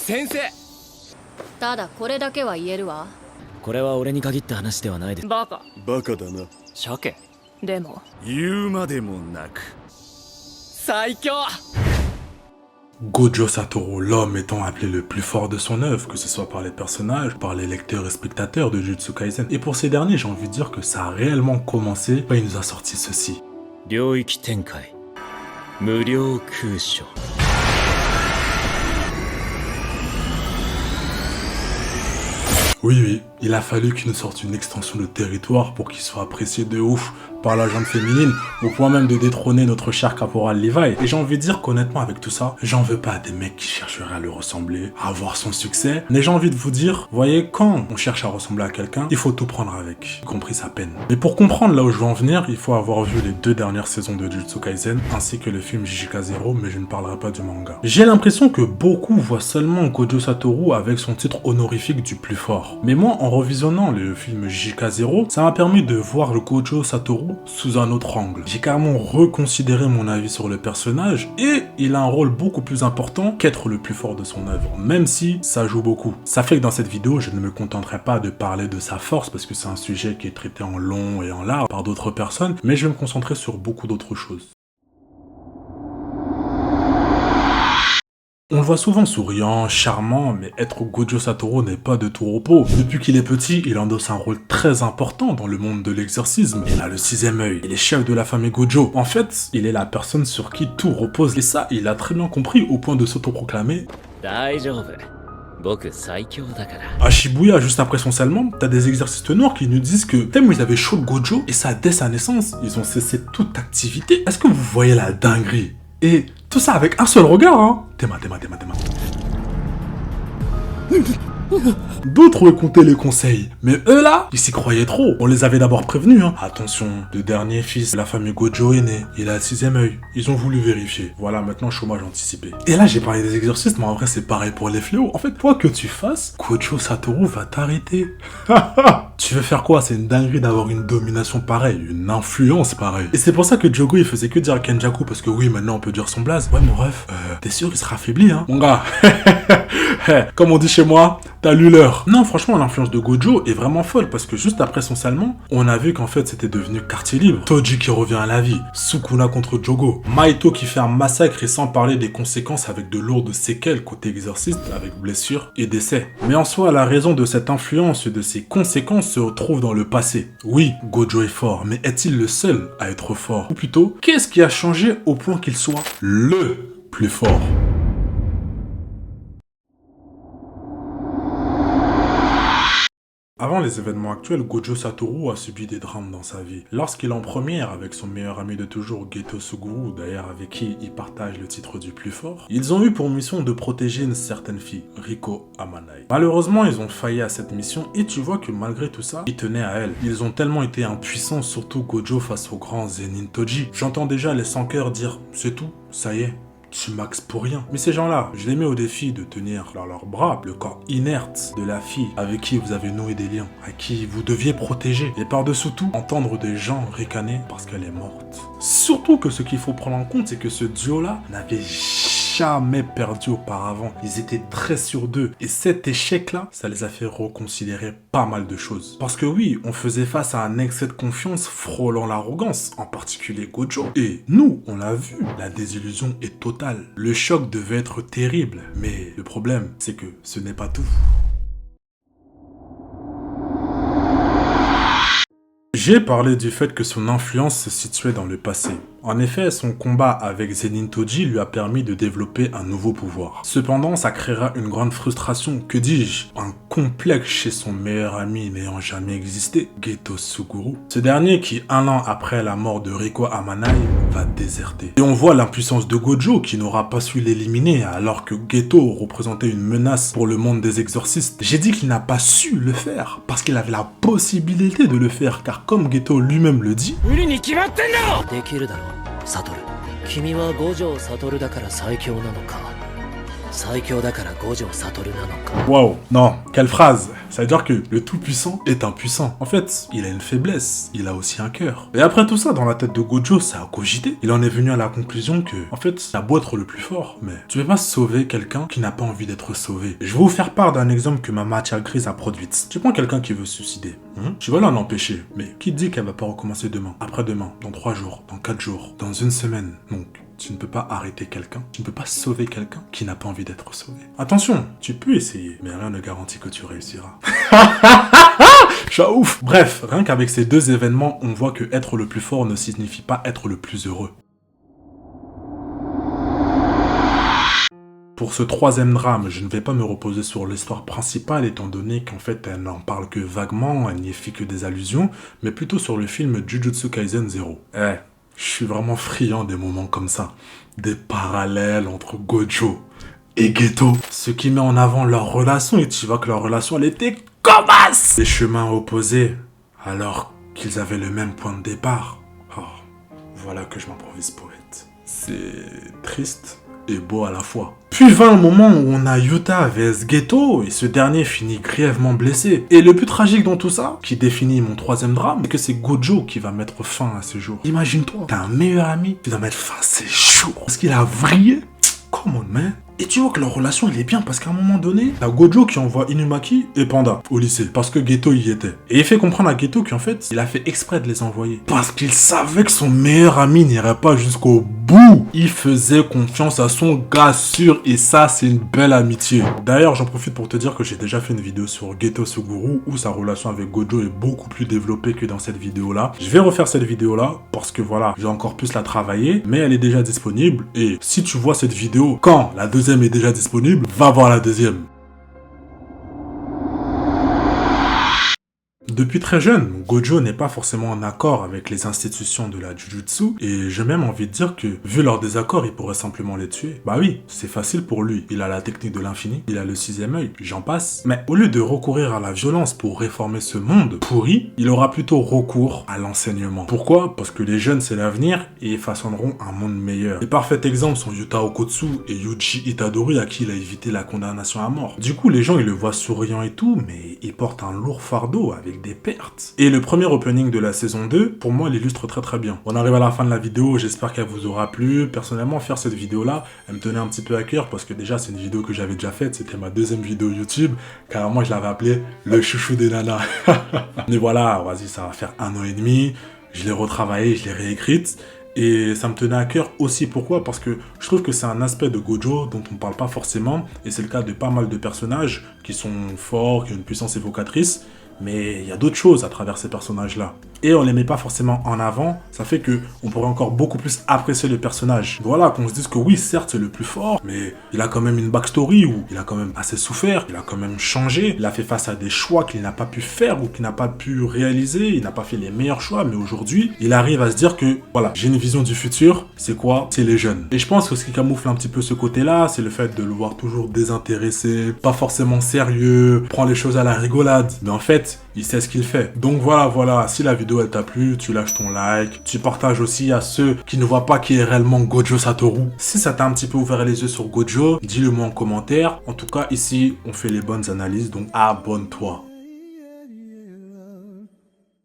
先生。ただこれだけは言えるわ。これは俺に限った話ではないです。バカ。バカだな。鮭。でも言うまでもなく。最強。Gojo Satoru, l'homme étant appelé le plus fort de son œuvre, que ce soit par les personnages, par les lecteurs et spectateurs de Jujutsu Kaisen. Et pour ces derniers, j'ai envie de dire que ça a réellement commencé quand il nous a sorti ceci. 領域展開無料空所 Oui, il a fallu qu'il nous sorte une extension de territoire pour qu'il soit apprécié de ouf par la gente féminine, au point même de détrôner notre cher caporal Levi. Et j'ai envie de dire qu'honnêtement, avec tout ça, j'en veux pas à des mecs qui chercheraient à le ressembler, à avoir son succès. Mais j'ai envie de vous dire, voyez, quand on cherche à ressembler à quelqu'un, il faut tout prendre avec, y compris sa peine. Mais pour comprendre là où je veux en venir, il faut avoir vu les 2 dernières saisons de Jujutsu Kaisen, ainsi que le film JJK 0, mais je ne parlerai pas du manga. J'ai l'impression que beaucoup voient seulement Gojo Satoru avec son titre honorifique du plus fort. Mais moi, en revisionnant le film JJK 0, ça m'a permis de voir le Gojo Satoru sous un autre angle. J'ai carrément reconsidéré mon avis sur le personnage et il a un rôle beaucoup plus important qu'être le plus fort de son œuvre, même si ça joue beaucoup. Ça fait que dans cette vidéo, je ne me contenterai pas de parler de sa force parce que c'est un sujet qui est traité en long et en large par d'autres personnes, mais je vais me concentrer sur beaucoup d'autres choses. On le voit souvent souriant, charmant, mais être Gojo Satoru n'est pas de tout repos. Depuis qu'il est petit, il endosse un rôle très important dans le monde de l'exorcisme. Il a le 6e œil, il est chef de la famille Gojo. En fait, il est la personne sur qui tout repose. Et ça, il a très bien compris au point de s'autoproclamer. 大丈夫僕最強だから À Shibuya, juste après son scellement, t'as des exorcistes noirs qui nous disent que tellement ils avaient chaud le Gojo, et ça dès sa naissance, ils ont cessé toute activité. Est-ce que vous voyez la dinguerie? Et tout ça avec un seul regard, hein. Téma. D'autres comptaient les conseils, mais eux là, ils s'y croyaient trop. On les avait d'abord prévenus, hein. Attention, le dernier fils de la famille Gojo est né, il a le 6e œil. Ils ont voulu vérifier. Voilà, maintenant chômage anticipé. Et là, j'ai parlé des exorcistes, mais en vrai, c'est pareil pour les fléaux. En fait, quoi que tu fasses, Gojo Satoru va t'arrêter. Tu veux faire quoi? C'est une dinguerie d'avoir une domination pareille, une influence pareille. Et c'est pour ça que Jogo, il faisait que dire Kenjaku, parce que oui, maintenant on peut dire son blaze. Ouais, mon ref, t'es sûr il sera affaibli, hein? Mon gars, comme on dit chez moi, t'as lu l'heure. Non, franchement, l'influence de Gojo est vraiment folle, parce que juste après son salement, on a vu qu'en fait, c'était devenu quartier libre. Toji qui revient à la vie, Sukuna contre Jogo, Maito qui fait un massacre et sans parler des conséquences avec de lourdes séquelles côté exorciste, avec blessures et décès. Mais en soi, la raison de cette influence et de ces conséquences se retrouve dans le passé. Oui, Gojo est fort, mais est-il le seul à être fort? Ou plutôt, qu'est-ce qui a changé au point qu'il soit le plus fort? Avant les événements actuels, Gojo Satoru a subi des drames dans sa vie. Lorsqu'il est en première avec son meilleur ami de toujours, Geto Suguru, d'ailleurs avec qui il partage le titre du plus fort, ils ont eu pour mission de protéger une certaine fille, Riko Amanai. Malheureusement, ils ont failli à cette mission et tu vois que malgré tout ça, ils tenaient à elle. Ils ont tellement été impuissants, surtout Gojo face au grand Zenin Toji. J'entends déjà les sans cœurs dire « c'est tout, ça y est ». Tu maxes pour rien. Mais ces gens-là, je les mets au défi de tenir dans leurs bras le corps inerte de la fille avec qui vous avez noué des liens, à qui vous deviez protéger. Et par-dessous tout, entendre des gens ricaner parce qu'elle est morte. Surtout que ce qu'il faut prendre en compte, c'est que ce duo-là n'avait jamais perdu auparavant. Ils étaient très sûrs d'eux. Et cet échec-là, ça les a fait reconsidérer pas mal de choses. Parce que oui, on faisait face à un excès de confiance frôlant l'arrogance, en particulier Gojo. Et nous, on l'a vu, la désillusion est totale. Le choc devait être terrible. Mais le problème, c'est que ce n'est pas tout. J'ai parlé du fait que son influence se situait dans le passé. En effet, son combat avec Zenin Toji lui a permis de développer un nouveau pouvoir. Cependant, ça créera une grande frustration, que dis-je, un complexe chez son meilleur ami n'ayant jamais existé, Geto Suguru. Ce dernier qui, 1 an après la mort de Riko Amanai, va déserter. Et on voit l'impuissance de Gojo qui n'aura pas su l'éliminer alors que Geto représentait une menace pour le monde des exorcistes. J'ai dit qu'il n'a pas su le faire parce qu'il avait la possibilité de le faire car comme Geto lui-même le dit, できるだろうサトル君は五条悟だから最強なのか最強だから五条悟なのか。 Wow, non, quelle phrase. Ça veut dire que le tout-puissant est impuissant. En fait, il a une faiblesse, il a aussi un cœur. Et après tout ça, dans la tête de Gojo, ça a cogité. Il en est venu à la conclusion que, en fait, t'as beau être le plus fort, mais tu peux pas sauver quelqu'un qui n'a pas envie d'être sauvé. Je vais vous faire part d'un exemple que ma matière grise a produite. Tu prends quelqu'un qui veut se suicider, tu vas l'en empêcher, mais qui dit qu'elle va pas recommencer demain, après-demain, dans 3 jours, dans 4 jours, dans 1 semaine, donc... Tu ne peux pas arrêter quelqu'un, tu ne peux pas sauver quelqu'un qui n'a pas envie d'être sauvé. Attention, tu peux essayer, mais rien ne garantit que tu réussiras. Je suis ouf. Bref, rien qu'avec ces 2 événements, on voit que être le plus fort ne signifie pas être le plus heureux. Pour ce 3e drame, je ne vais pas me reposer sur l'histoire principale étant donné qu'en fait elle n'en parle que vaguement, elle n'y fait que des allusions, mais plutôt sur le film Jujutsu Kaisen 0. Je suis vraiment friand des moments comme ça, des parallèles entre Gojo et Geto. Ce qui met en avant leur relation, et tu vois que leur relation, elle était comasse. Des chemins opposés, alors qu'ils avaient le même point de départ. Oh, voilà que je m'improvise poète. C'est triste et beau à la fois. Puis vint un moment où on a Yuta vs Geto, et ce dernier finit grièvement blessé. Et le plus tragique dans tout ça, qui définit mon 3e drame, c'est que c'est Gojo qui va mettre fin à ses jours. Imagine-toi, t'as un meilleur ami qui va mettre fin à ses jours. Parce qu'il a vrillé. Come on, man. Et tu vois que leur relation, il est bien, parce qu'à un moment donné, t'as Gojo qui envoie Inumaki et Panda au lycée, parce que Geto y était. Et il fait comprendre à Geto qu'en fait, il a fait exprès de les envoyer. Parce qu'il savait que son meilleur ami n'irait pas jusqu'au bout. Il faisait confiance à son gars sûr, et ça, c'est une belle amitié. D'ailleurs, j'en profite pour te dire que j'ai déjà fait une vidéo sur Geto Suguru, où sa relation avec Gojo est beaucoup plus développée que dans cette vidéo-là. Je vais refaire cette vidéo-là, parce que voilà, je vais encore plus la travailler, mais elle est déjà disponible, et si tu vois cette vidéo, quand la deuxième est déjà disponible, va voir la deuxième. Depuis très jeune, Gojo n'est pas forcément en accord avec les institutions de la Jujutsu, et j'ai même envie de dire que, vu leur désaccord, il pourrait simplement les tuer. Bah oui, c'est facile pour lui, il a la technique de l'infini, il a le 6e œil, j'en passe. Mais au lieu de recourir à la violence pour réformer ce monde pourri, il aura plutôt recours à l'enseignement. Pourquoi? Parce que les jeunes c'est l'avenir, et ils façonneront un monde meilleur. Les parfaits exemples sont Yuta Okotsu et Yuji Itadori, à qui il a évité la condamnation à mort. Du coup, les gens ils le voient souriant et tout, mais il porte un lourd fardeau avec des pertes. Et le premier opening de la saison 2, pour moi, l'illustre très très bien. On arrive à la fin de la vidéo, j'espère qu'elle vous aura plu. Personnellement, faire cette vidéo-là, elle me tenait un petit peu à cœur parce que déjà, c'est une vidéo que j'avais déjà faite. C'était ma 2e vidéo YouTube. Carrément, je l'avais appelée le chouchou des nanas. Mais voilà, vas-y, ça va faire 1 an et demi. Je l'ai retravaillée, je l'ai réécrite. Et ça me tenait à cœur aussi, pourquoi? Parce que je trouve que c'est un aspect de Gojo dont on ne parle pas forcément, et c'est le cas de pas mal de personnages qui sont forts, qui ont une puissance évocatrice, mais il y a d'autres choses à travers ces personnages-là. Et on les met pas forcément en avant, ça fait que on pourrait encore beaucoup plus apprécier le personnage. Voilà, qu'on se dise que oui, certes, c'est le plus fort, mais il a quand même une backstory où il a quand même assez souffert, il a quand même changé, il a fait face à des choix qu'il n'a pas pu faire ou qu'il n'a pas pu réaliser, il n'a pas fait les meilleurs choix, mais aujourd'hui, il arrive à se dire que, voilà, j'ai une vision du futur, c'est quoi? C'est les jeunes. Et je pense que ce qui camoufle un petit peu ce côté-là, c'est le fait de le voir toujours désintéressé, pas forcément sérieux, prend les choses à la rigolade, mais en fait, il sait ce qu'il fait. Donc voilà, si la vidéo elle t'a plu, tu lâches ton like, tu partages aussi à ceux qui ne voient pas qui est réellement Gojo Satoru. Si ça t'a un petit peu ouvert les yeux sur Gojo, dis-le moi en commentaire. En tout cas, ici, on fait les bonnes analyses, donc abonne-toi.